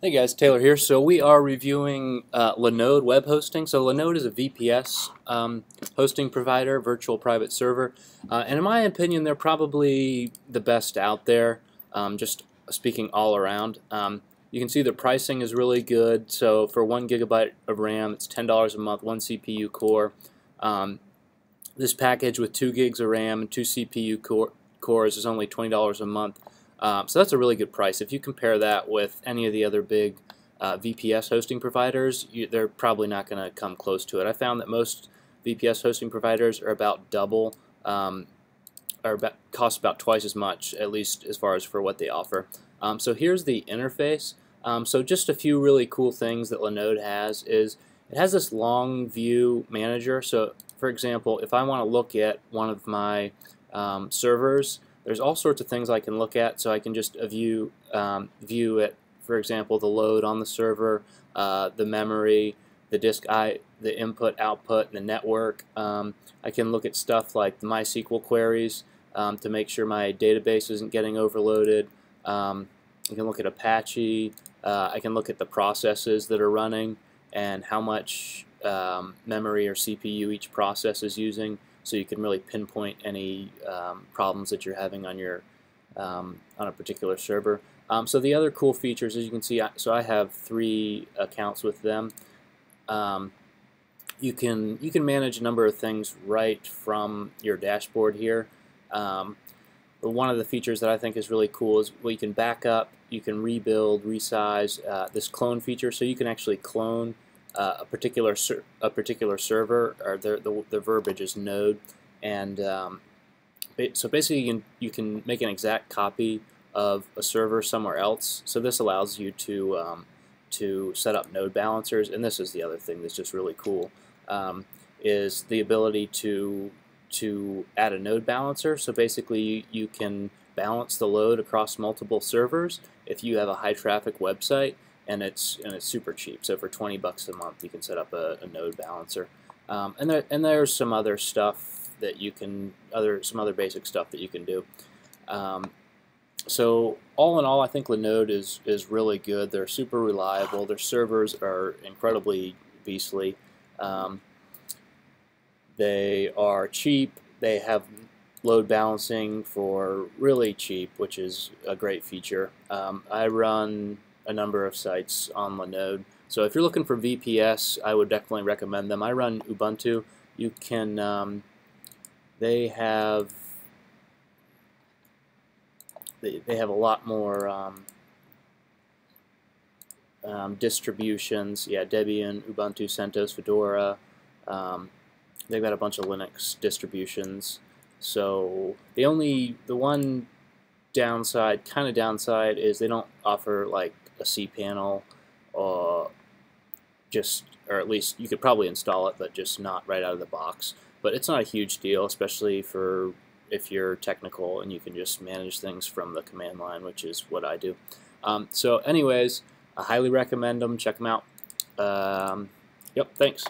Hey guys, Taylor here. So we are reviewing Linode web hosting. So Linode is a VPS hosting provider, virtual private server, and in my opinion, they're probably the best out there. Just speaking all around, you can see the pricing is really good. So for 1 GB of RAM, it's $10 a month, 1 CPU core. This package with 2 gigs of RAM and 2 CPU cores is only $20 a month. So that's a really good price. If you compare that with any of the other big VPS hosting providers, they're probably not going to come close to it. I found that most VPS hosting providers are about double, cost about twice as much, at least as far as for what they offer. So here's the interface. So just a few really cool things that Linode has is it has this long view manager. So for example, if I want to look at one of my servers, there's all sorts of things I can look at, so I can just view it. For example, the load on the server, the memory, the disk the input, output, the network. I can look at stuff like the MySQL queries to make sure my database isn't getting overloaded. I can look at Apache. I can look at the processes that are running and how much memory or CPU each process is using, so you can really pinpoint any problems that you're having on your on a particular server. So the other cool features, as you can see, so I have 3 accounts with them. You can manage a number of things right from your dashboard here. But one of the features that I think is really cool is you can back up, you can rebuild, resize, this clone feature, so you can actually clone a particular server, or the verbiage is node, and so basically you can make an exact copy of a server somewhere else. So this allows you to set up node balancers, and this is the other thing that's just really cool, is the ability to add a node balancer. So basically you can balance the load across multiple servers if you have a high traffic website. And it's super cheap. So for $20 a month, you can set up a node balancer. And there's some other stuff that you can some other basic stuff that you can do. So all in all, I think Linode is really good. They're super reliable. Their servers are incredibly beastly. They are cheap. They have load balancing for really cheap, which is a great feature. I run a number of sites on Linode, so if you're looking for VPS, I would definitely recommend them. I run Ubuntu. You can they have a lot more distributions. Yeah, Debian, Ubuntu, CentOS, Fedora. They've got a bunch of Linux distributions. So the one kind of downside is they don't offer like a cPanel, or at least you could probably install it, but just not right out of the box. But it's not a huge deal, especially for if you're technical and you can just manage things from the command line, which is what I do. So anyways, I highly recommend them. Check them out. Yep, thanks.